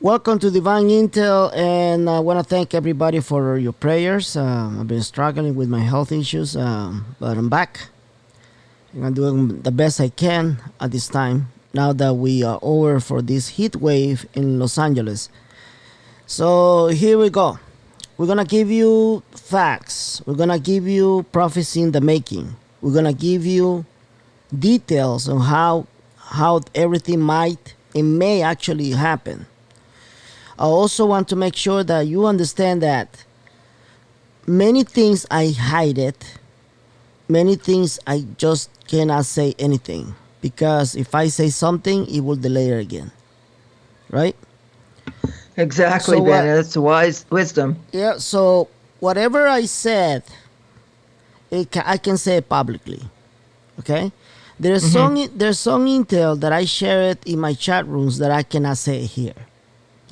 Welcome to Divine Intel, and I want to thank everybody for your prayers. I've been struggling with my health issues, but I'm back. I'm doing the best I can at this time, now that we are over for this heat wave in Los Angeles. So here we go. We're going to give you facts. We're going to give you prophecy in the making. We're going to give you details on how everything might and may actually happen. I also want to make sure that you understand that many things I hide it. Many things I just cannot say anything, because if I say something, it will delay it again. Right? Exactly, So Ben. That's wise wisdom. Yeah, so whatever I said, I can say it publicly. Okay? There's some intel that I share it in my chat rooms that I cannot say here.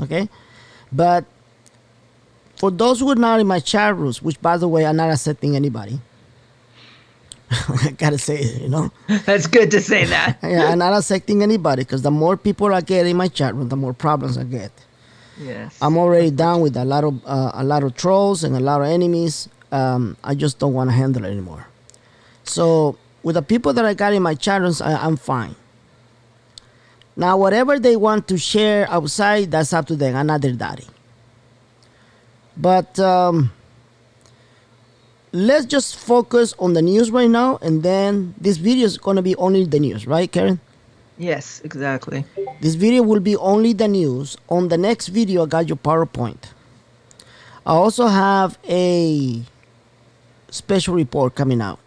Okay? But for those who are not in my chat rooms, which by the way, I'm not accepting anybody. I gotta say it, you know? That's good to say that. Yeah, I'm not accepting anybody, because the more people I get in my chat room, the more problems I get. Yes. I'm already down with a lot of trolls and a lot of enemies. I just don't want to handle it anymore. So with the people that I got in my chat rooms, I'm fine. Now, whatever they want to share outside, that's up to them. I'm not their daddy. But let's just focus on the news right now, and then this video is going to be only the news, right, Karen? Yes, exactly. This video will be only the news. On the next video, I got your PowerPoint. I also have a special report coming out.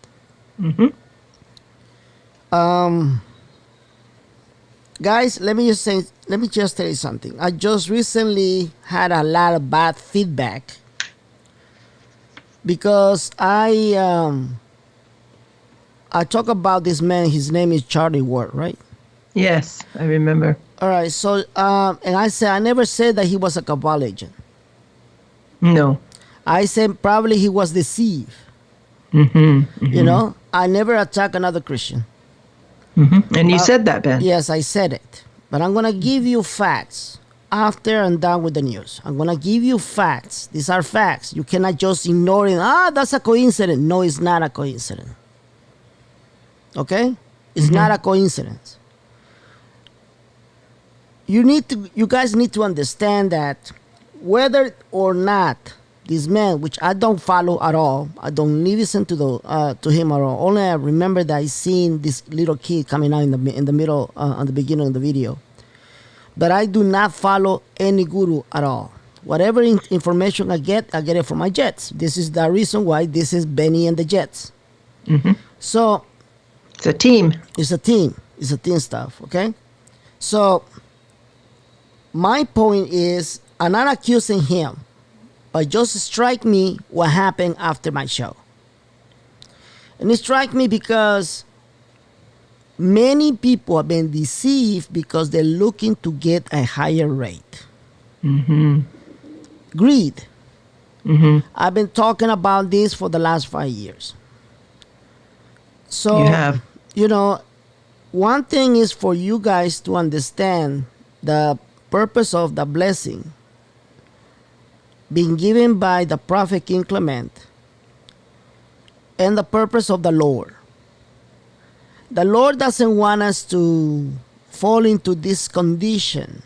Guys, let me just tell you something. I just recently had a lot of bad feedback because I talk about this man. His name is Charlie Ward, right? Yes, I remember. All right. So, and I never said that he was a cabal agent. No. I said probably he was deceived. You know, I never attack another Christian. And you said that, Ben. Yes, I said it. But I'm going to give you facts after I'm done with the news. I'm going to give you facts. These are facts. You cannot just ignore it. That's a coincidence. No, it's not a coincidence. Okay? It's not a coincidence. You guys need to understand that whether or not this man, which I don't follow at all, I don't listen to him at all. Only I remember that I seen this little kid coming out in the middle, on the beginning of the video. But I do not follow any guru at all. Whatever information I get it from my Jets. This is the reason why this is Benny and the Jets. So it's a team. It's a team. It's a team stuff. Okay. So my point is, I'm not accusing him. But just strike me what happened after my show. And it struck me because many people have been deceived because they're looking to get a higher rate. Greed. I've been talking about this for the last 5 years. So, you have. You know, one thing is for you guys to understand the purpose of the blessing being given by the prophet King Clement and the purpose of the Lord. The Lord doesn't want us to fall into this condition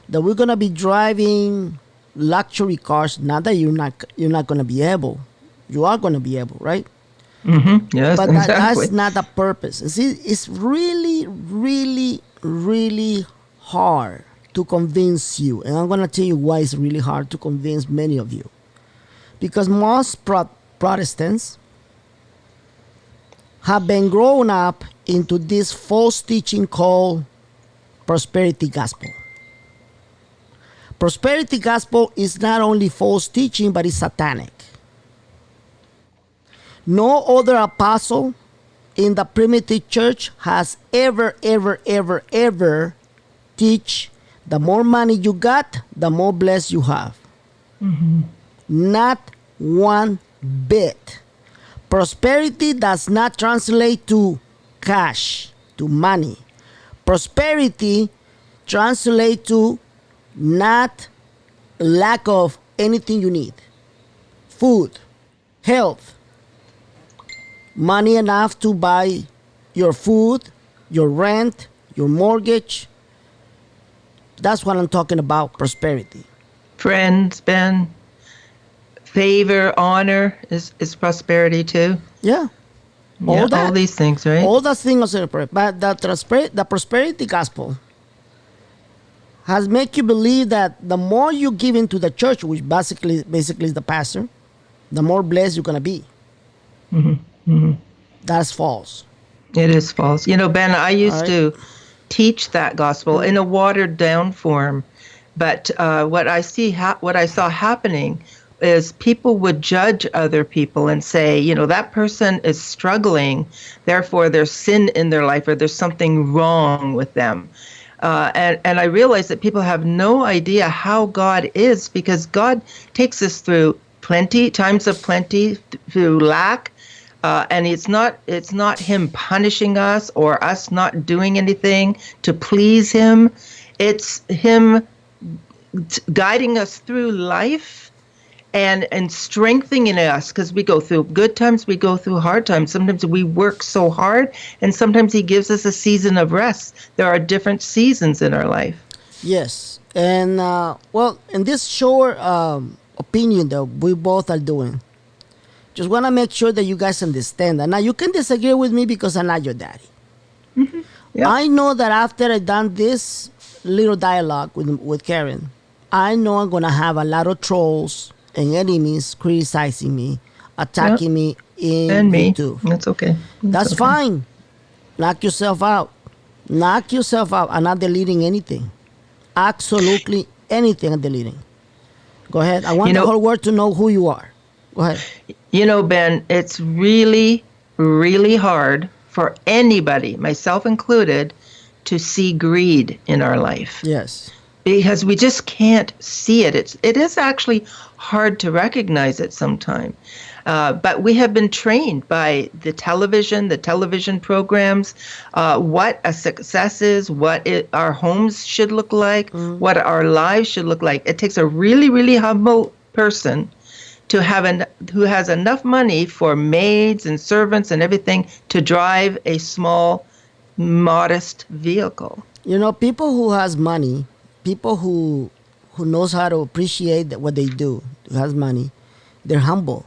that we're going to be driving luxury cars. Not that you're not going to be able. You are going to be able, right? Yes, but exactly. That's not the purpose. See, it's really, really, really hard to convince you, and I'm going to tell you why it's really hard to convince many of you. Because most Protestants have been grown up into this false teaching called prosperity gospel. Prosperity gospel is not only false teaching, but it's satanic. No other apostle in the primitive church has ever teach the more money you got, the more blessed you have. Not one bit. Prosperity does not translate to cash, to money. Prosperity translates to not lack of anything you need. Food, health, money enough to buy your food, your rent, your mortgage. That's what I'm talking about, prosperity. Friends, Ben, favor, honor is prosperity too. Yeah. Yeah, all these things, right? All the things are but the prosperity gospel has make you believe that the more you give into the church, which basically is the pastor, the more blessed you're gonna be. That's false. It is false. You know, Ben, I used to teach that gospel in a watered down form, but what I saw happening is people would judge other people and say, you know, that person is struggling, therefore there's sin in their life or there's something wrong with them. And I realized that people have no idea how God is, because God takes us through times of plenty, through lack, and it's not Him punishing us or us not doing anything to please Him. It's Him guiding us through life and strengthening us, because we go through good times, we go through hard times. Sometimes we work so hard, and sometimes He gives us a season of rest. There are different seasons in our life. Yes. And, well, in this short opinion that we both are doing, just want to make sure that you guys understand that. Now, you can disagree with me because I'm not your daddy. Mm-hmm. Yep. I know that after I done this little dialogue with Karen, I know I'm going to have a lot of trolls and enemies criticizing me, attacking me in YouTube. That's okay. That's fine. Knock yourself out. Knock yourself out. I'm not deleting anything. Absolutely anything I'm deleting. Go ahead. I want the whole world to know who you are. Go ahead. You know, Ben, it's really, really hard for anybody, myself included, to see greed in our life. Yes. Because we just can't see it. It is actually hard to recognize it sometimes. But we have been trained by the television programs, what a success is, our homes should look like, what our lives should look like. It takes a really, really humble person who has enough money for maids and servants and everything to drive a small, modest vehicle. You know, people who has money, people who knows how to appreciate what they do, who has money, they're humble.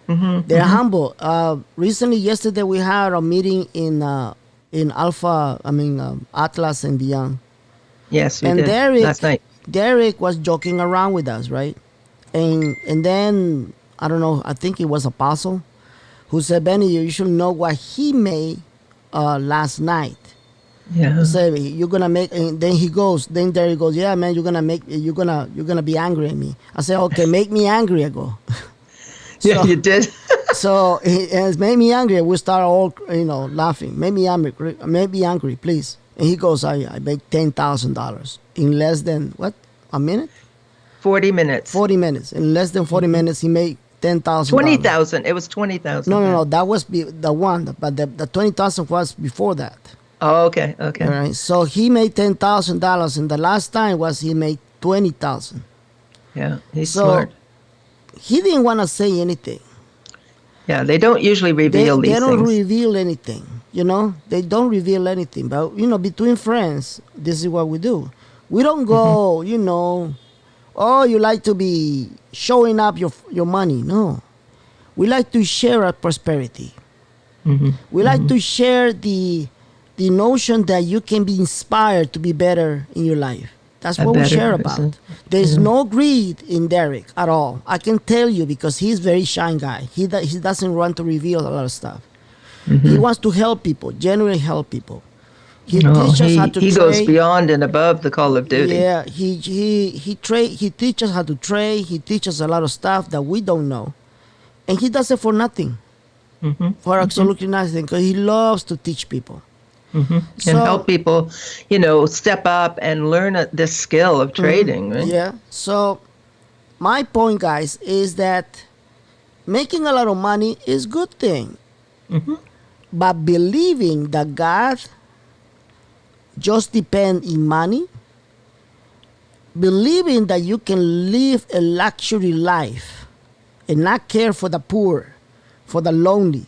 Mm-hmm, they're humble. Recently, yesterday, we had a meeting in Atlas and beyond. Yes, we did. Last night. Derek was joking around with us, right? And then, I don't know, I think it was Apostle who said, Benny, you should know what he made last night. Yeah. Say you're gonna make, and then Derek goes, yeah, man, you're gonna be angry at me. I said, okay, make me angry. I go. Yeah, you did. So it made me angry. We start all laughing. Make me angry, please. And he goes, I make $10,000 in less than a minute. 40 minutes. 40 minutes. In less than 40 minutes, he made $10,000. 20,000. It was 20,000. No. That was the one, but the 20,000 was before that. Oh, okay. All right. So he made $10,000, and the last time he made 20,000. Yeah, he's smart. He didn't want to say anything. Yeah, they don't usually reveal these things. They don't reveal anything. They don't reveal anything. But between friends, this is what we do. We don't go. Oh, you like to be showing up your money. No, we like to share our prosperity. We like to share the notion that you can be inspired to be better in your life. That's what we share about. There's no greed in Derek at all. I can tell you, because he's a very shy guy. He doesn't want to reveal a lot of stuff. He wants to help people, genuinely help people. He teaches how to trade. He goes beyond and above the call of duty. Yeah, he teaches how to trade. He teaches a lot of stuff that we don't know. And he does it for nothing. For absolutely nothing, because he loves to teach people. And help people, step up and learn this skill of trading. Right? Yeah. So my point, guys, is that making a lot of money is a good thing. But believing that God just depends in money, believing that you can live a luxury life and not care for the poor, for the lonely,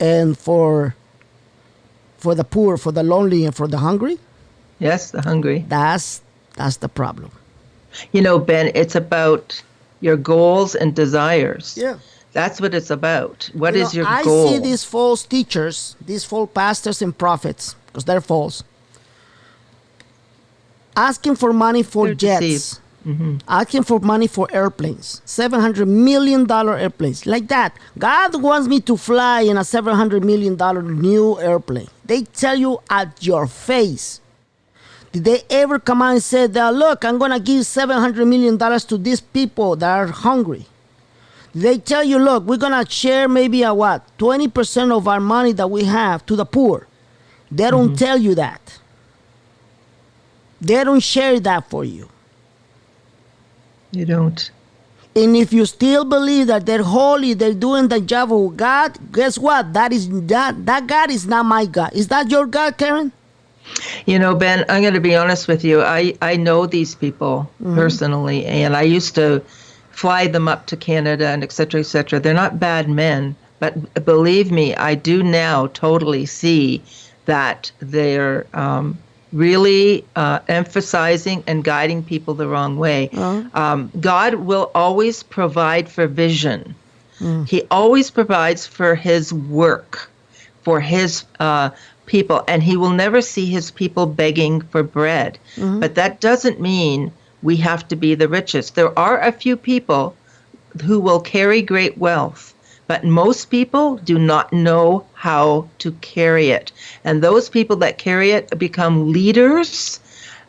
and for the poor, for the lonely, and for the hungry. Yes, the hungry. That's the problem. You know, Ben, it's about your goals and desires. Yeah. That's what it's about. What is your I goal? see these false teachers, these false pastors and prophets, because they're false, asking for money for They're jets, asking for money for airplanes, $700 million airplanes, like that. God wants me to fly in a $700 million new airplane. They tell you at your face. Did they ever come out and say that, look, I'm going to give $700 million to these people that are hungry? They tell you, look, we're going to share maybe 20% of our money that we have to the poor. They don't tell you that. They don't share that for you. You don't. And if you still believe that they're holy, they're doing the job of God, guess what? That God is not my God. Is that your God, Karen? You know, Ben, I'm going to be honest with you. I know these people personally, and I used to fly them up to Canada and et cetera, et cetera. They're not bad men, but believe me, I do now totally see that they're really emphasizing and guiding people the wrong way. God will always provide for vision. He always provides for his work, for his people, and he will never see his people begging for bread. But that doesn't mean we have to be the richest. There are a few people who will carry great wealth, but most people do not know how to carry it. And those people that carry it become leaders,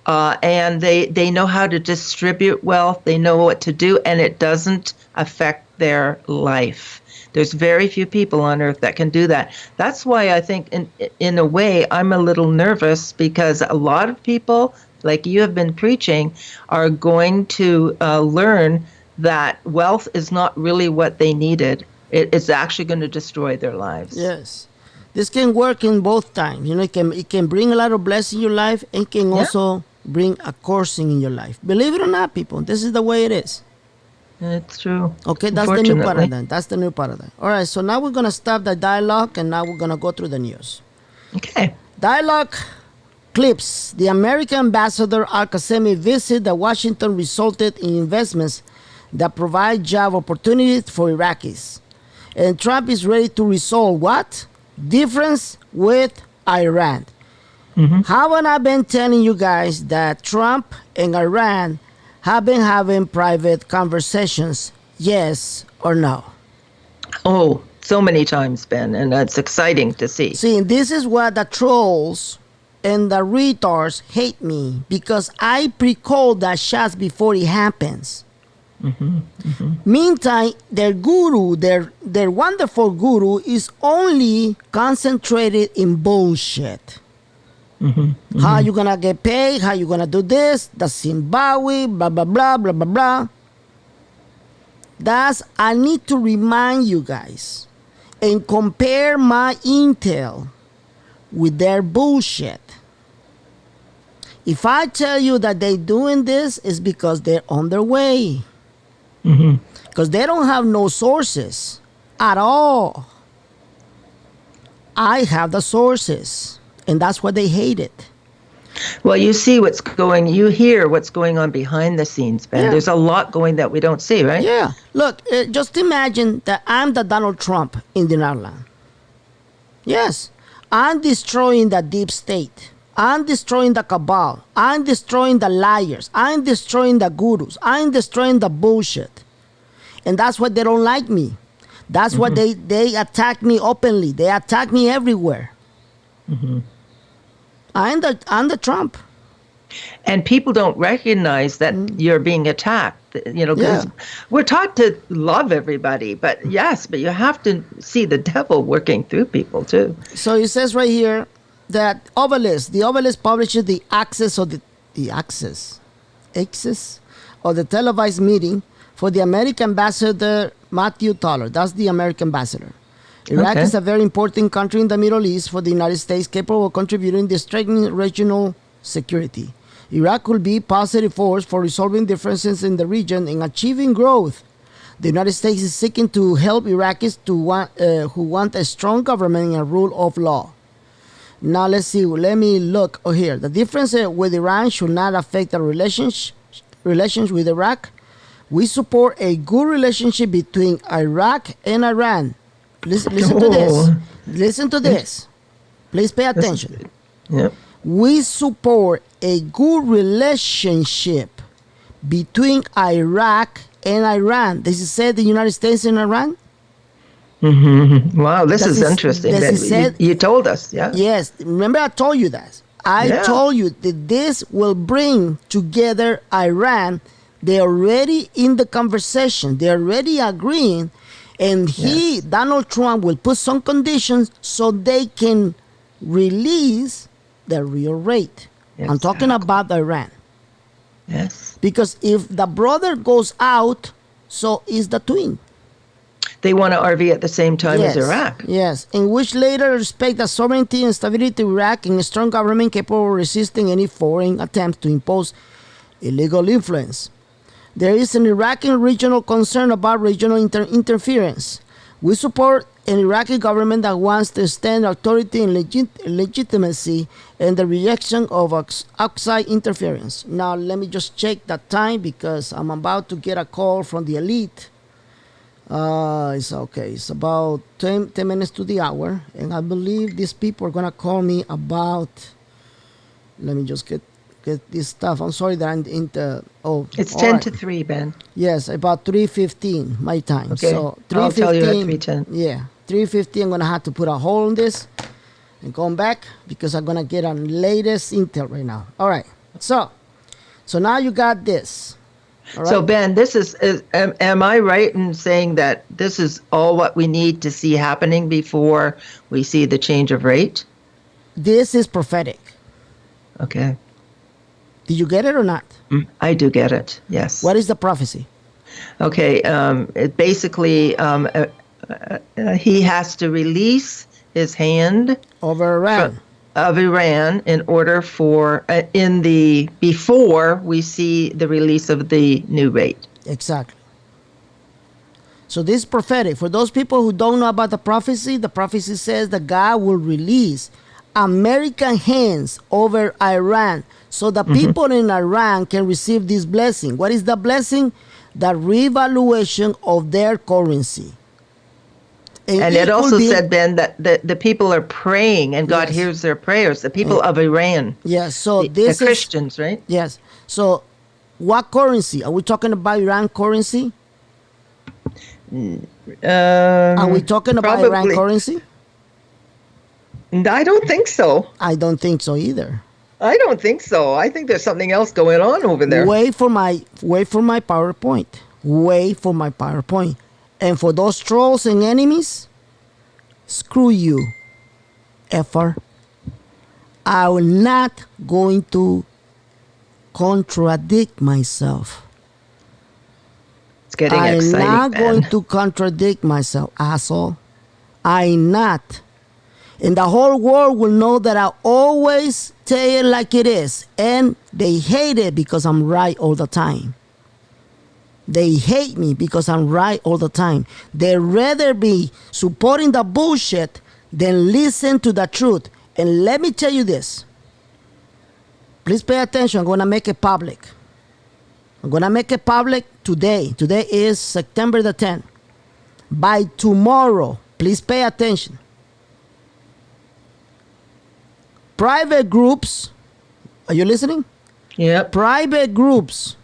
and they know how to distribute wealth. They know what to do, and it doesn't affect their life. There's very few people on earth that can do that. That's why I think, in a way, I'm a little nervous, because a lot of people, like you have been preaching, are going to learn that wealth is not really what they needed. It's actually going to destroy their lives. Yes. This can work in both times. You know, it can bring a lot of blessing in your life, and can also bring a cursing in your life. Believe it or not, people, this is the way it is. It's true. Okay, that's the new paradigm. That's the new paradigm. All right, so now we're going to stop the dialogue, and now we're going to go through the news. Okay. Dialogue clips. The American ambassador Al-Qasemi visit the Washington resulted in investments that provide job opportunities for Iraqis. And Trump is ready to resolve what? Difference with Iran. Haven't I been telling you guys that Trump and Iran have been having private conversations, yes or no? Oh, so many times, Ben, and it's exciting to see. See, this is what the trolls and the retards hate me, because I pre-call that shots before it happens. Meantime, their guru, their wonderful guru, is only concentrated in bullshit. How you gonna get paid? How you gonna do this? The Zimbabwe, blah blah blah blah blah blah. I need to remind you guys and compare my intel with their bullshit. If I tell you that they're doing this, it's because they're on their way. Because they don't have no sources at all. I have the sources, and that's why they hate it. Well, you hear what's going on behind the scenes, Ben. Yeah. There's a lot going that we don't see, right? Yeah. Look, just imagine that I'm the Donald Trump in the Netherlands. Yes. I'm destroying the deep state. I'm destroying the cabal. I'm destroying the liars. I'm destroying the gurus. I'm destroying the bullshit. And that's why they don't like me. That's why they attack me openly. They attack me everywhere. I'm the Trump. And people don't recognize that you're being attacked. You know, 'cause we're taught to love everybody, but you have to see the devil working through people too. So it says right here that the Obelisk publishes the access of the televised meeting for the American ambassador Matthew Toller. That's the American ambassador. Iraq is a very important country in the Middle East for the United States, capable of contributing to strengthening regional security. Iraq could be a positive force for resolving differences in the region and achieving growth. The United States is seeking to help Iraqis who want a strong government and a rule of law. Now let's see. Let me look here. The difference with Iran should not affect the relations with Iraq. We support a good relationship between Iraq and Iran. Listen to this. Listen to this. Please pay attention. Yep. We support a good relationship between Iraq and Iran. This is said the United States and Iran. Mm-hmm. Wow, this is interesting. You told us, yeah? Yes. Remember I told you that. I told you that this will bring together Iran. They're already in the conversation. They're already agreeing. And Donald Trump, will put some conditions so they can release the real rate. Exactly. I'm talking about Iran. Yes. Because if the brother goes out, so is the twin. They want to RV at the same time as Iraq. Yes, in which later respect the sovereignty and stability of Iraq and a strong government capable of resisting any foreign attempt to impose illegal influence. There is an Iraqi regional concern about regional interference. We support an Iraqi government that wants to stand authority and legitimacy and the rejection of outside interference. Now, let me just check that time because I'm about to get a call from the elite. It's okay. It's about 10 minutes to the hour. And I believe these people are going to call me about... Let me just get this stuff. I'm sorry that I'm in the... Oh, it's 10 to 3, Ben. Yes, about 3:15 my time. Okay. So 3:15. I'll tell you at 3:10. Yeah, 3:15. I'm going to have to put a hold on this and come back because I'm going to get on latest intel right now. All right. So now you got this. All right. So, Ben, this is am I right in saying that this is all what we need to see happening before we see the change of rate? This is prophetic. Okay. Did you get it or not? I do get it, yes. What is the prophecy? Okay, it basically, he has to release his hand over Iran. Of Iran in order for, before we see the release of the new rate. Exactly. So this is prophetic. For those people who don't know about the prophecy says that God will release American hands over Iran so the people in Iran can receive this blessing. What is the blessing? The revaluation of their currency. And it also said, Ben, that the people are praying and God hears their prayers. The people of Iran. Yes, so the Christians, right? Yes. So what currency? Are we talking about Iran currency? Are we talking about Iran currency? I don't think so. I don't think so either. I don't think so. I think there's something else going on over there. Wait for my PowerPoint. Wait for my PowerPoint. And for those trolls and enemies, screw you, effer. I'm not going to contradict myself. It's getting exciting. I'm not going to contradict myself, asshole. I'm not. And the whole world will know that I always tell it like it is. And they hate it because I'm right all the time. They hate me because I'm right all the time. They'd rather be supporting the bullshit than listen to the truth. And let me tell you this. Please pay attention. I'm going to make it public. I'm going to make it public today. Today is September the 10th. By tomorrow, please pay attention. Private groups, are you listening? Yeah. Private groups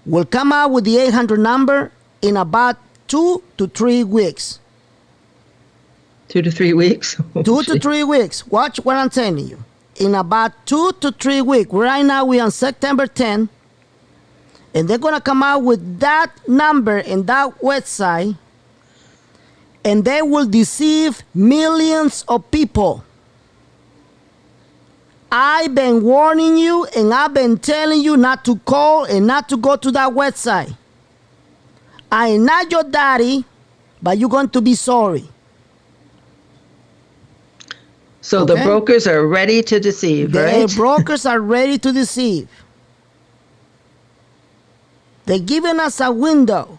will come out with the 800 number in about 2 to 3 weeks. 2 to 3 weeks? 2 to 3 weeks. Watch what I'm telling you. In about 2 to 3 weeks. Right now we're on September 10. And they're going to come out with that number in that website. And they will deceive millions of people. I've been warning you and I've been telling you not to call and not to go to that website. I'm not your daddy, but you're going to be sorry. So the brokers are ready to deceive, right? The brokers are ready to deceive. They're giving us a window.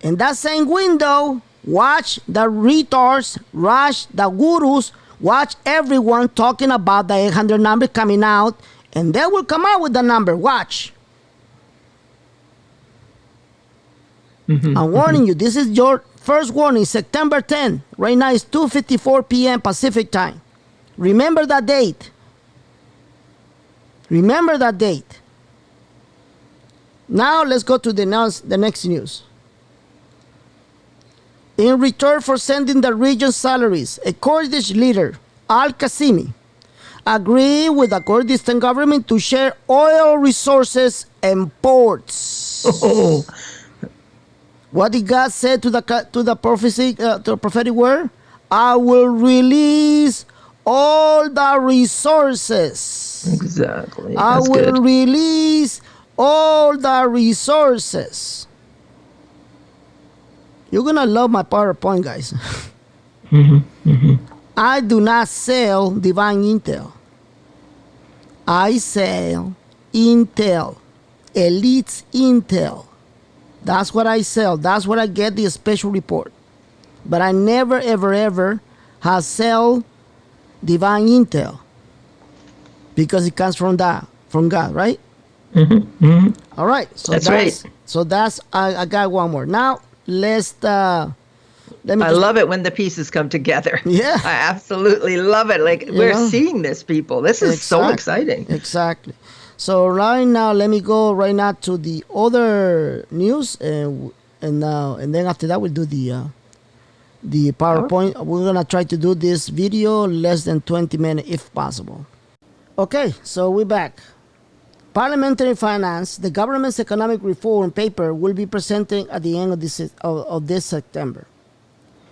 In that same window, watch the retards, watch the gurus, watch everyone talking about the 800 number coming out, and they will come out with the number. Watch. I'm warning you. This is your first warning. September 10. Right now it's 2:54 p.m. Pacific time. Remember that date. Remember that date. Now let's go to the next news. In return for sending the region's salaries, a Kurdish leader, Al-Qasimi, agreed with the Kurdistan government to share oil resources and ports. Oh. What did God say to the prophetic word? I will release all the resources. Exactly. I will release all the resources. You're gonna love my PowerPoint, guys. I do not sell divine intel. I sell intel, elite intel. That's what I sell. That's what I get the special report. But I never, ever, ever have sell divine intel because it comes from God, right? All right. So that's right. So I got one more. Now let me. I love it when the pieces come together. Yeah. I absolutely love it. Like we're seeing this, people. This is so exciting. Exactly. So right now, let me go right now to the other news, and then after that we'll do the PowerPoint. We're gonna try to do this video less than 20 minutes if possible. Okay, so we're back. Parliamentary Finance, the government's economic reform paper, will be presenting at the end of this September.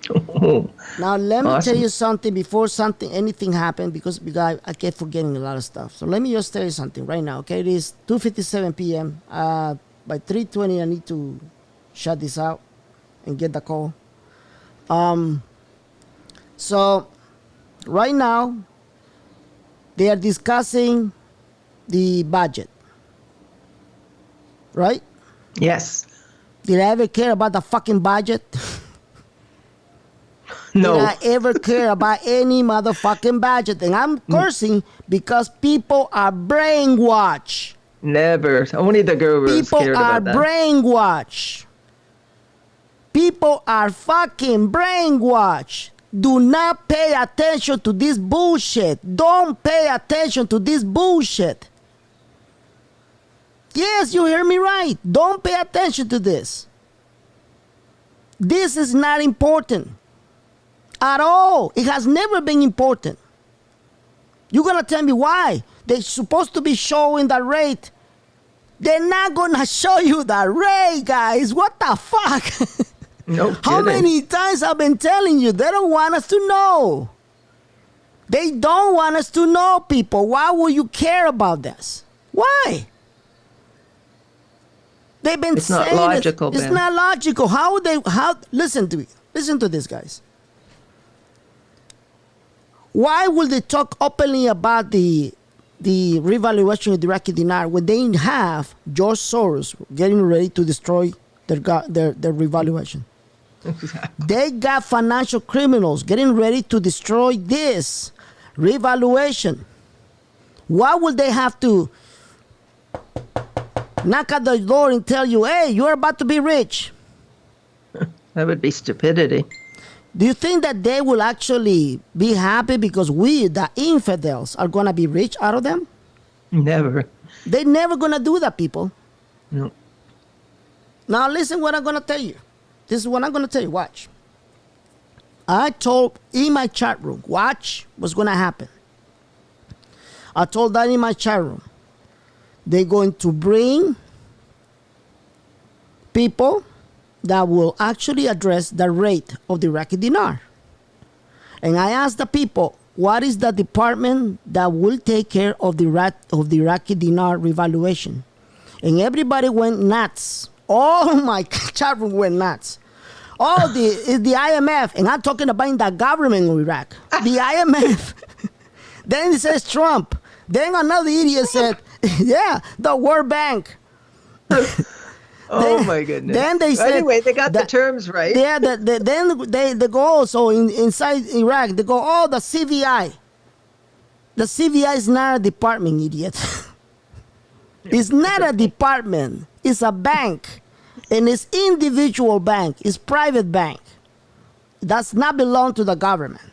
Oh, now let me tell you something before anything happened, because I kept forgetting a lot of stuff. So let me just tell you something right now. Okay, it is 2:57 p.m. By 3:20, I need to shut this out and get the call. So right now they are discussing the budget, right? Yes. Did I ever care about the fucking budget? No. Did I ever care about any motherfucking budget? And I'm cursing because people are brainwashed. Never. Only the gurus cared about that. People are brainwashed. People are fucking brainwashed. Do not pay attention to this bullshit. Don't pay attention to this bullshit. Yes, you hear me right. Don't pay attention to this. This is not important at all. It has never been important. You're going to tell me why? They're supposed to be showing the rate. They're not going to show you the rate, guys. What the fuck? No kidding. How many times I've been telling you? They don't want us to know. They don't want us to know, people. Why would you care about this? Why? They've been saying it's not logical, it's not logical. Listen to me. Listen to this, guys. Why will they talk openly about the revaluation of the Iraqi dinar when they have George Soros getting ready to destroy their revaluation? Exactly. They got financial criminals getting ready to destroy this revaluation. Why would they have to knock at the door and tell you, hey, you're about to be rich? That would be stupidity. Do you think that they will actually be happy because we, the infidels, are going to be rich out of them? Never. They're never going to do that, people. No. Now listen what I'm going to tell you. This is what I'm going to tell you. Watch. I told in my chat room, watch what's going to happen. I told that in my chat room. They're going to bring people that will actually address the rate of the Iraqi dinar. And I asked the people, what is the department that will take care of the Iraqi dinar revaluation? And everybody went nuts. Oh, my chat room went nuts. Oh, it's the IMF. And I'm talking about the government of Iraq. The IMF. Then it says Trump. Then another idiot said, yeah, the World Bank. Oh my goodness. Then they said, anyway, they got the terms right. Yeah, then they go also inside Iraq, they go, oh, the CVI. The CVI is not a department, idiot. It's not a department. It's a bank. And it's individual bank. It's private bank. It does not belong to the government.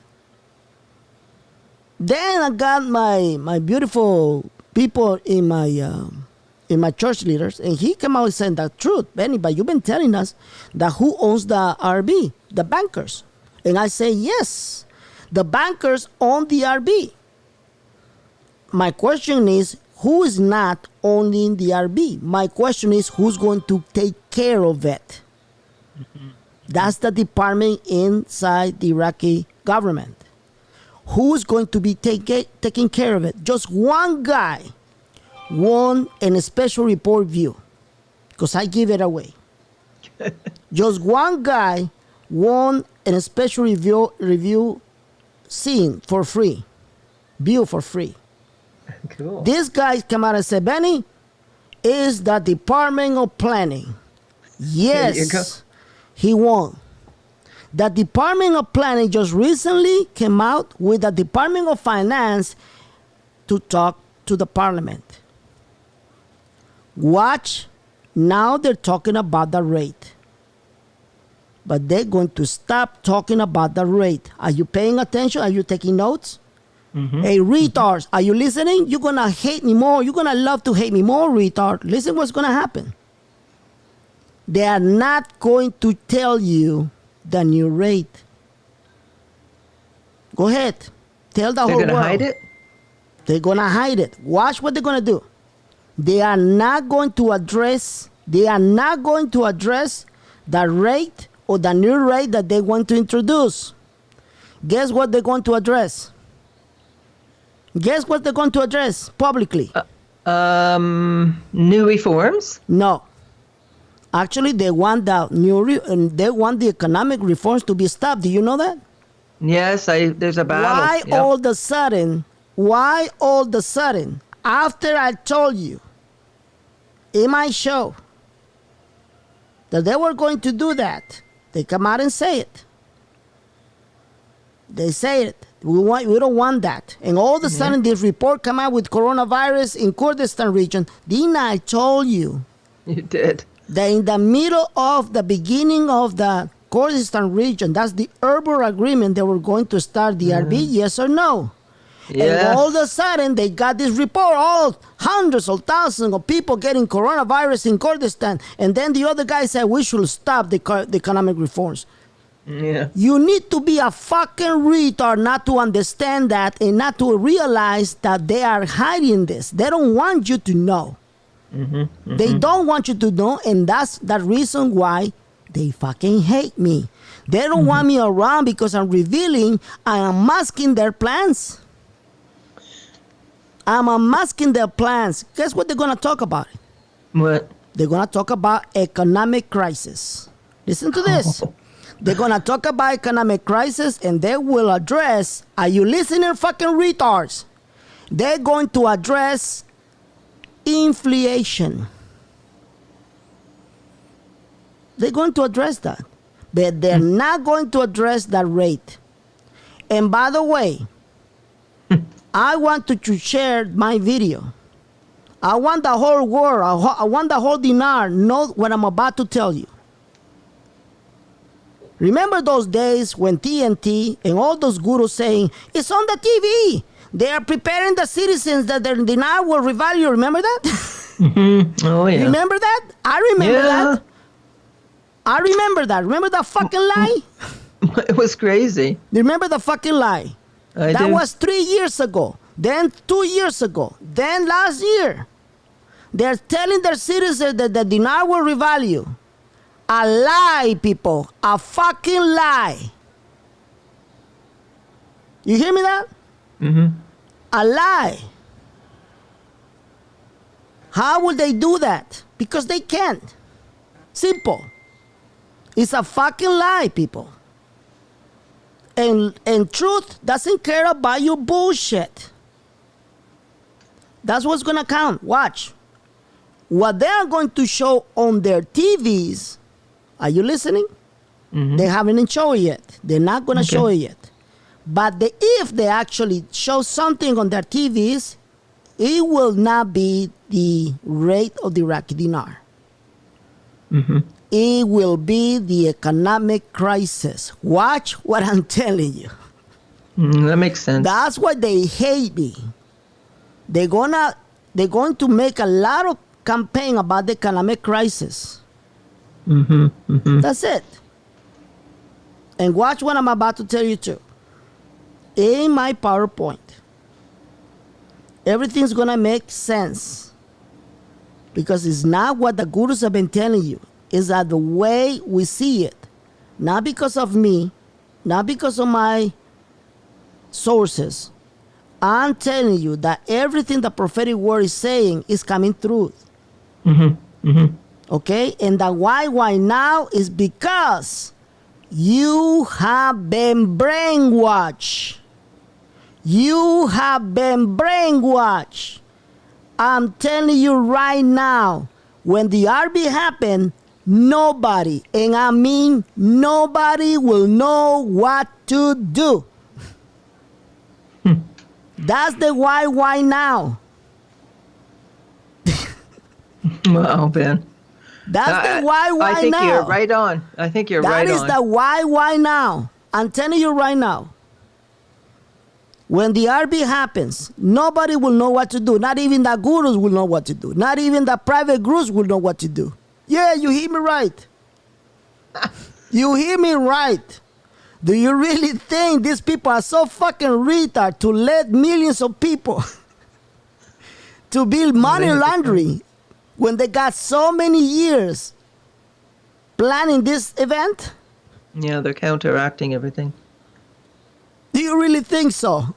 Then I got my beautiful people in my church leaders, and he came out and said the truth. Benny, but you've been telling us that who owns the RB? The bankers. And I say, yes, the bankers own the RB. My question is, who is not owning the RB? My question is, who's going to take care of it? That's the department inside the Iraqi government. Who's going to be taking care of it? Just one guy won a special report view, because I give it away. Just one guy won a special review scene for free, view for free. Cool. This guy come out and said, Benny, is the Department of Planning. Yes, he won. The Department of Planning just recently came out with the Department of Finance to talk to the Parliament. Watch, now they're talking about the rate. But they're going to stop talking about the rate. Are you paying attention? Are you taking notes? Mm-hmm. Hey, retards, are you listening? You're going to hate me more. You're going to love to hate me more, retard. Listen what's going to happen. They are not going to tell you the new rate. Go ahead. Tell the whole world. They're going to hide it? They're going to hide it. Watch what they're going to do. They are not going to address the rate or the new rate that they want to introduce. Guess what they're going to address? Guess what they're going to address publicly? New reforms? No. Actually, they want the economic reforms to be stopped. Do you know that? Yes, there's a battle. Why all of a sudden, after I told you in my show that they were going to do that, they come out and say it. They say it. We don't want that. And all of a sudden, this report come out with coronavirus in Kurdistan region. Didn't I told you? You did. That in the middle of the beginning of the Kurdistan region, that's the Herbal Agreement, they were going to start the RB, yes or no? Yes. And all of a sudden, they got this report, all hundreds of thousands of people getting coronavirus in Kurdistan. And then the other guy said, we should stop the economic reforms. Yeah. You need to be a fucking retard not to understand that and not to realize that they are hiding this. They don't want you to know. Mm-hmm, mm-hmm. They don't want you to know, and that's the reason why they fucking hate me. They don't want me around because I'm revealing, I am masking their plans. I'm unmasking their plans. Guess what they're going to talk about? What? They're going to talk about economic crisis. Listen to this. They're going to talk about economic crisis, and they will address, are you listening, fucking retards? They're going to address inflation. They're going to address that. But they're not going to address that rate. And by the way, I want to share my video. I want the whole world, I want the whole dinar know what I'm about to tell you. Remember those days when TNT and all those gurus saying, it's on the TV. They are preparing the citizens that their dinar will revalue. Remember that? Mm-hmm. Oh, yeah. Remember that? I remember that. I remember that. Remember that fucking lie? It was crazy. Remember the fucking lie? That was 3 years ago. Then 2 years ago. Then last year. They're telling their citizens that the dinar will revalue. A lie, people. A fucking lie. You hear me that? Mm-hmm. A lie. How would they do that? Because they can't. Simple. It's a fucking lie, people. And truth doesn't care about your bullshit. That's what's going to count. Watch. What they are going to show on their TVs, are you listening? Mm-hmm. They haven't shown it yet. They're not going to show it yet. But if they actually show something on their TVs, it will not be the rate of the Iraqi dinar. Mm-hmm. It will be the economic crisis. Watch what I'm telling you. That makes sense. That's why they hate me. They're going to make a lot of campaign about the economic crisis. Mm-hmm. Mm-hmm. That's it. And watch what I'm about to tell you too. In my PowerPoint, everything's going to make sense. Because it's not what the gurus have been telling you. It's that the way we see it. Not because of me. Not because of my sources. I'm telling you that everything the prophetic word is saying is coming through. Mm-hmm. Mm-hmm. Okay? And the why now is because you have been brainwashed. You have been brainwashed. I'm telling you right now, when the RB happened, nobody, and I mean nobody, will know what to do. That's the why now. Wow, Ben. That's the why I think now. you're right on. I think you're right on. That is the why now. I'm telling you right now. When the RB happens, nobody will know what to do. Not even the gurus will know what to do. Not even the private groups will know what to do. Yeah, you hear me right. You hear me right. Do you really think these people are so fucking retarded to let millions of people to build money laundering when they got so many years planning this event? Yeah, they're counteracting everything. Do you really think so?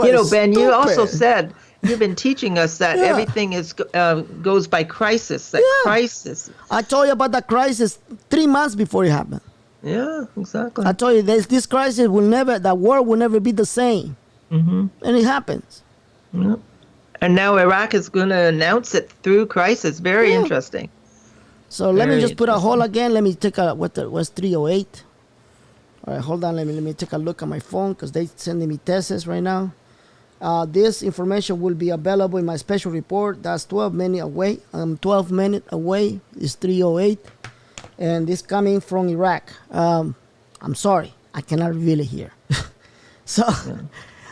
You know, Ben, you also said, you've been teaching us that Yeah. everything is goes by crisis. That crisis. I told you about the crisis 3 months before it happened. Yeah, exactly. I told you this crisis will never, the world will never be the same. Mm-hmm. And it happens. Yep. And now Iraq is going to announce it through crisis. Very interesting. So let me Very just put a hold again. Let me take a, what's 308? All right, hold on. Let me take a look at my phone because they're sending me tests right now. This information will be available in my special report. That's 12 minutes away. 12 minutes away is 308. And this coming from Iraq. I'm sorry. I cannot reveal it here. So,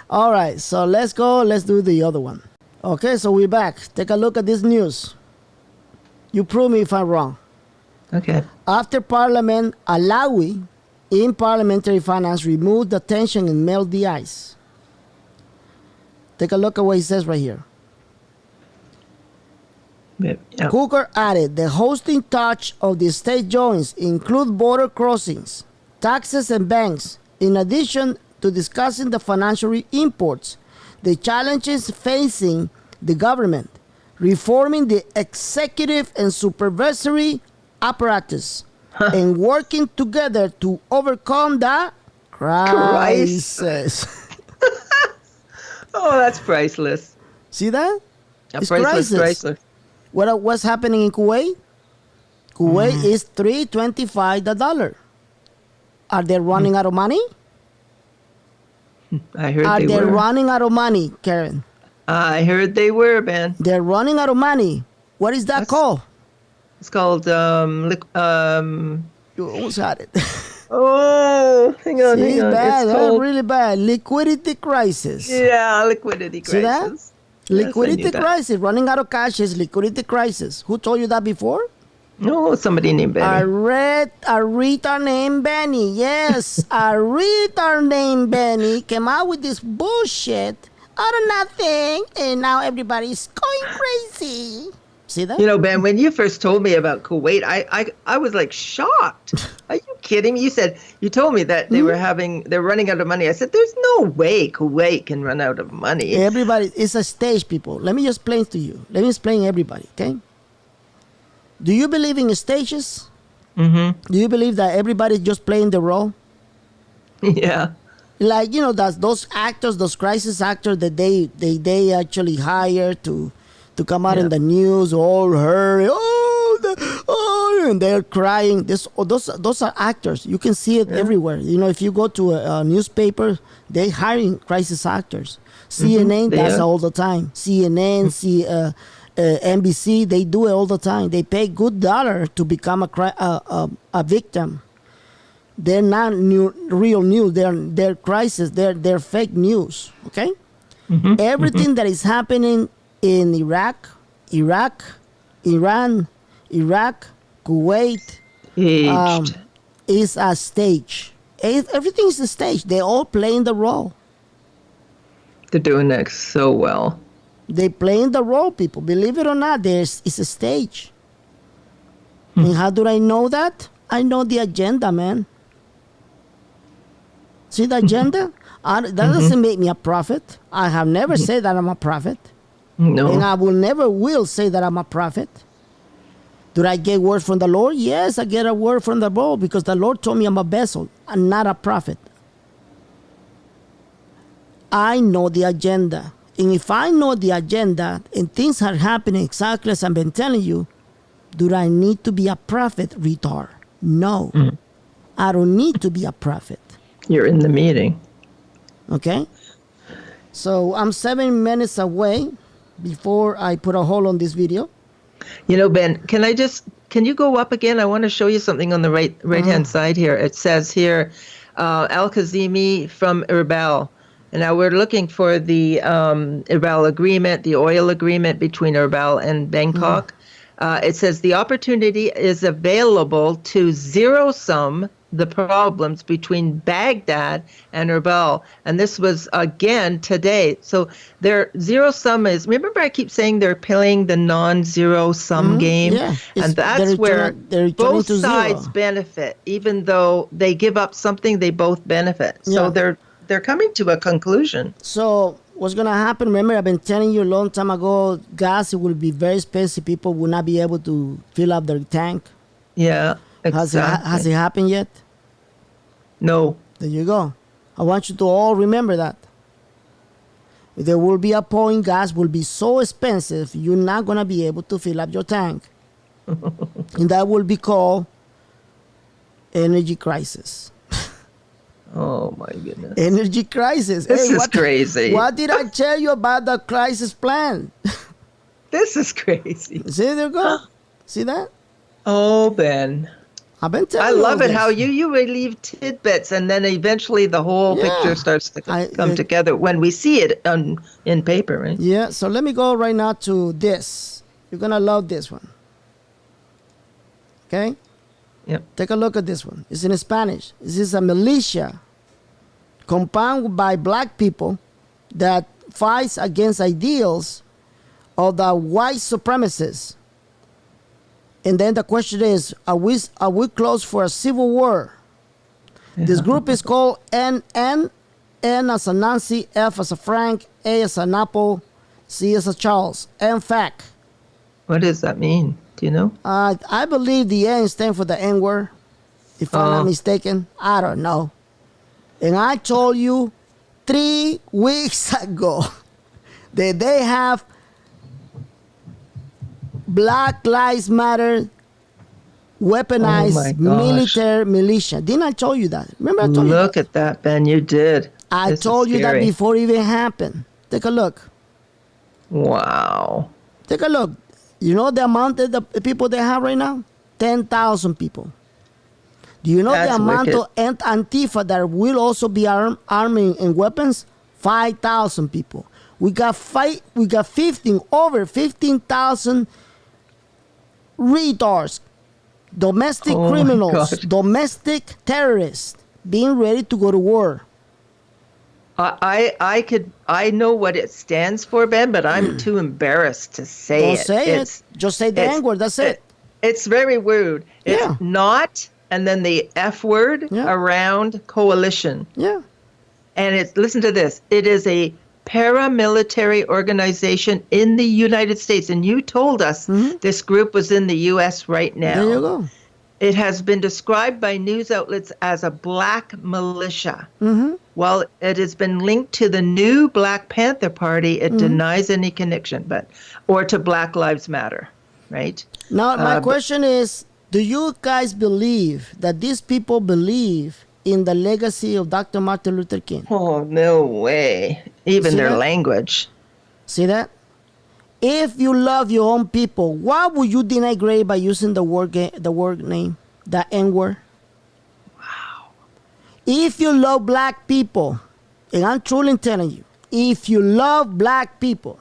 all right. So let's go. Let's do the other one. Okay, so we're back. Take a look at this news. You prove me if I'm wrong. Okay. After Parliament, Alawi in parliamentary finance removed the tension and melt the ice. Take a look at what he says right here. Yeah. Cooker added, the hosting touch of the state joints include border crossings, taxes and banks, in addition to discussing the financial imports, the challenges facing the government, reforming the executive and supervisory apparatus, and working together to overcome the crisis. Oh, that's priceless. See that? Yeah, It's priceless. What's happening in Kuwait? Kuwait is $3.25 the dollar. Are they running out of money? I heard Are they they were. running out of money, Karen? I heard they were, Ben. They're running out of money. What is that called? It's called You almost had it. Oh, hang on, See, hang on. bad, It's called really bad. Liquidity crisis. liquidity See that? crisis. Yes, I knew Liquidity that. crisis. Running out of cash is liquidity crisis. Who told you that before? No, somebody named A Benny. retard named Benny. Yes, a retard named Benny came out with this bullshit out of nothing, and now everybody's going crazy. See that? You know, Ben, when you first told me about Kuwait, I was like shocked. Are you kidding me? You told me that they're running out of money. I said, there's no way Kuwait can run out of money. Everybody, it's a stage, people. Let me just explain to you. Let me explain everybody, okay? Do you believe in stages? Mm-hmm. Do you believe that everybody's just playing the role? Yeah. like that's those actors, those crisis actors that they actually hire to come out in the news, all hurry, and they're crying. Those are actors. You can see it everywhere. If you go to a newspaper, they hiring crisis actors. CNN does it all the time. CNN, NBC, they do it all the time. They pay good dollar to become a victim. They're not real news. They're crisis. They're fake news. Okay, everything that is happening in Iraq, Iran, Kuwait, is a stage. Everything is a stage. They're all playing the role. They're doing that so well. They're playing the role, people. Believe it or not, it's a stage. And how do I know that? I know the agenda, man. See the agenda? That doesn't make me a prophet. I have never said that I'm a prophet. No. And I never will say that I'm a prophet. Do I get word from the Lord? Yes, I get a word from the Lord because the Lord told me I'm a vessel. I'm not a prophet. I know the agenda. And if I know the agenda and things are happening exactly as I've been telling you, do I need to be a prophet, retard? No. I don't need to be a prophet. You're in the meeting. Okay? So I'm 7 minutes away before I put a hold on this video. Ben, can you go up again? I want to show you something on the right-hand side here. It says here, Al-Kazimi from Erbil. And now we're looking for the Erbil agreement, the oil agreement between Erbil and Bangkok. It says the opportunity is available to zero-sum the problems between Baghdad and Erbil. And this was, again, today. So their zero-sum is, remember I keep saying they're playing the non-zero-sum game? Yeah. And that's where both sides benefit. Even though they give up something, they both benefit. So they're coming to a conclusion. So what's going to happen? Remember, I've been telling you a long time ago, gas will be very expensive. People will not be able to fill up their tank. Yeah, exactly. Has it happened yet? No. There you go. I want you to all remember that. There will be a point gas will be so expensive, you're not going to be able to fill up your tank. And that will be called energy crisis. Oh, my goodness. Energy crisis. This is crazy. What did I tell you about the crisis plan? This is crazy. See, there you go. See that? Oh, Ben. I've been telling you. I love it how you relieve tidbits and then eventually the whole picture starts to come together when we see it in paper, right? Yeah, so let me go right now to this. You're going to love this one. Okay? Yep. Take a look at this one. It's in Spanish. This is a militia compounded by black people that fights against ideals of the white supremacists. And then the question is, are we close for a civil war? Yeah. This group is called NN, N as a Nancy, F as a Frank, A as an Apple, C as a Charles, NFAC. What does that mean? Do you know? I believe the N stands for the N-word, if I'm not mistaken. I don't know. And I told you 3 weeks ago that they have Black Lives Matter weaponized military militia. Didn't I tell you that? Remember I told you? Look at that, Ben. You did. I told you that before it even happened. Take a look. Wow. Take a look. You know the amount of the people they have right now? 10,000 people. Do you know the amount of Antifa that will also be arming and weapons? 5,000 people. We got 15,000 retards, domestic criminals, domestic terrorists being ready to go to war. I know what it stands for, Ben, but I'm too embarrassed to say Don't it. say it. Just say the N word. That's it. It's very rude. It's not, and then the F word around coalition. Yeah. And listen to this. It is a paramilitary organization in the United States. And you told us this group was in the U.S. right now. There you go. It has been described by news outlets as a black militia. While it has been linked to the new Black Panther Party, it denies any connection, or to Black Lives Matter, right? Now, my question is, do you guys believe that these people believe in the legacy of Dr. Martin Luther King? Oh, no way. Even their language. See that? If you love your own people, why would you denigrate by using the word name, the N word? Wow. If you love black people, and I'm truly telling you, if you love black people,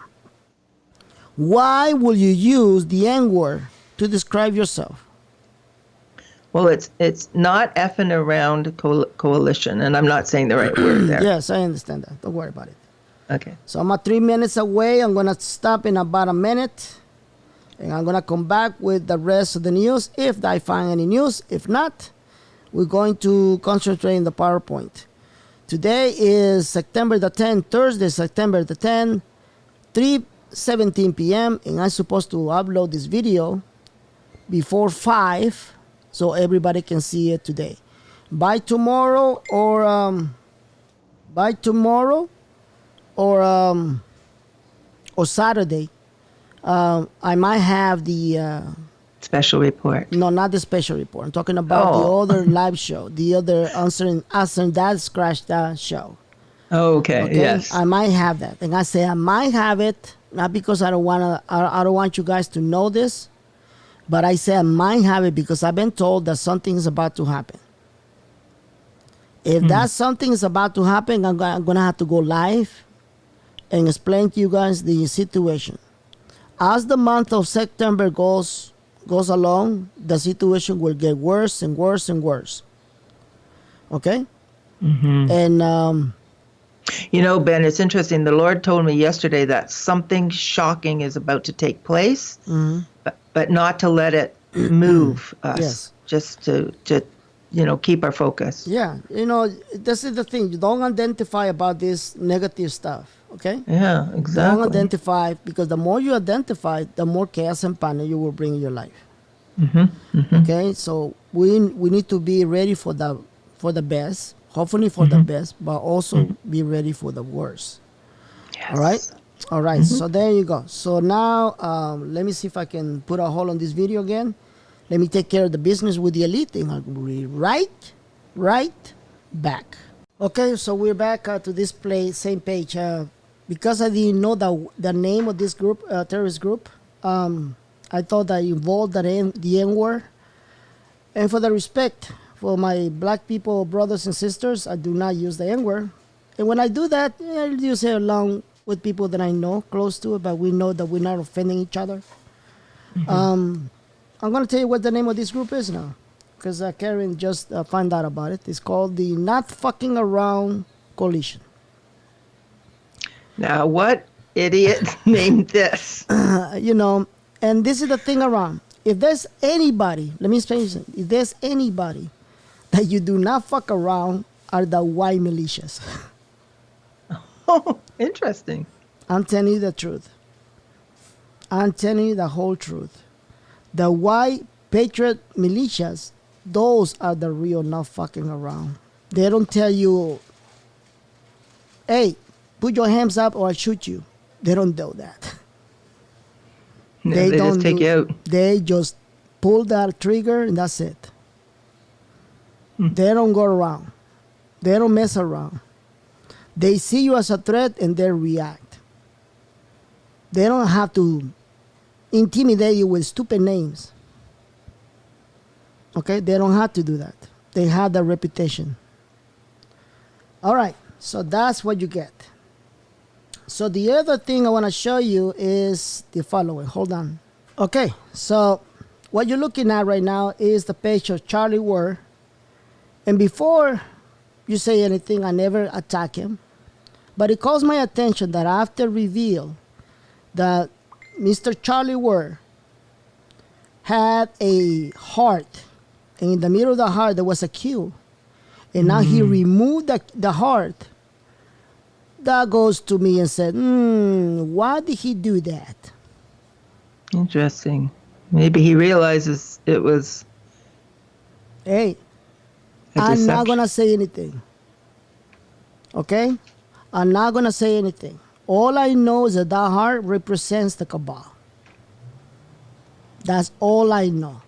why will you use the N word to describe yourself? Well, it's not effing around coalition, and I'm not saying the right word there. Yes, I understand that. Don't worry about it. Okay. So I'm at 3 minutes away. I'm going to stop in about a minute. And I'm going to come back with the rest of the news if I find any news. If not, we're going to concentrate in the PowerPoint. Today is September the 10th, Thursday, September the 10th, 3:17 p.m. And I'm supposed to upload this video before 5 so everybody can see it today. By tomorrow or Saturday, I might have the special report. No, not the special report. I'm talking about the other live show, the other answering that scratch that show. Okay. Yes. I might have that, and I say I might have it not because I don't want you guys to know this, but I say I might have it because I've been told that something is about to happen. If that something is about to happen, I'm gonna have to go live and explain to you guys the situation. As the month of September goes along, the situation will get worse and worse and worse. Okay? And Ben, it's interesting. The Lord told me yesterday that something shocking is about to take place, but not to let it move us. Yes. Just to keep our focus. Yeah, this is the thing. You don't identify about this negative stuff. Okay? Yeah, exactly. Don't identify, because the more you identify, the more chaos and panic you will bring in your life. Okay, so we need to be ready for the best, hopefully for the best, but also be ready for the worst. Yes. All right. So there you go. So now let me see if I can put a hold on this video again. Let me take care of the business with the elite, and I'll be right back. Okay, so we're back to this same page. Because I didn't know the name of this group, terrorist group, I thought I involved the N-word. And for the respect for my black people, brothers and sisters, I do not use the N-word. And when I do that, I use it along with people that I know close to it, but we know that we're not offending each other. I'm going to tell you what the name of this group is now, because Karen just found out about it. It's called the Not Fucking Around Coalition. Now, what idiot named this? And this is the thing around. If there's anybody, let me explain something. If there's anybody that you do not fuck around, are the white militias. Oh, interesting. I'm telling you the truth. I'm telling you the whole truth. The white patriot militias, those are the real not fucking around. They don't tell you, hey, put your hands up or I'll shoot you. They don't do that. No, they just take you out. They just pull that trigger and that's it. They don't go around. They don't mess around. They see you as a threat and they react. They don't have to intimidate you with stupid names. Okay? They don't have to do that. They have the reputation. All right. So that's what you get. So the other thing I want to show you is the following. Hold on. Okay. So what you're looking at right now is the page of Charlie Ward. And before you say anything, I never attack him. But it calls my attention that after reveal that Mr. Charlie Ward had a heart, and in the middle of the heart there was a Q, and now he removed the heart. That goes to me and said, why did he do that? Interesting. Maybe he realizes it was Hey, A I'm not deception. going to say anything. Okay? I'm not going to say anything. All I know is that that heart represents the cabal. That's all I know.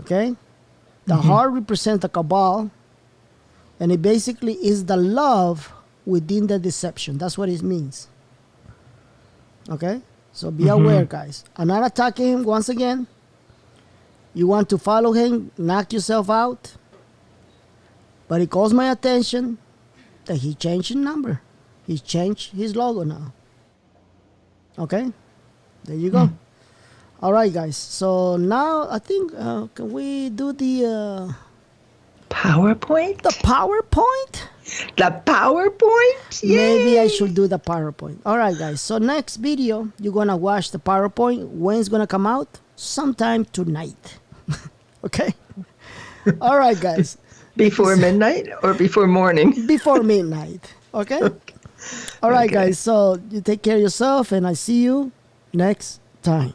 Okay? The heart represents the cabal, and it basically is the love within the deception. That's what it means. Okay? So be aware, guys. I'm not attacking him once again. You want to follow him, knock yourself out. But it calls my attention that he changed his number. He changed his logo now. Okay? There you go. All right, guys. So now I think, can we do the PowerPoint? PowerPoint? The PowerPoint? Yay! Maybe I should do the PowerPoint. All right, guys. So next video, you're going to watch the PowerPoint. When it's going to come out? Sometime tonight. Okay? All right, guys. Before midnight or before morning? Before midnight. Okay? All right, guys. So you take care of yourself, and I see you next time.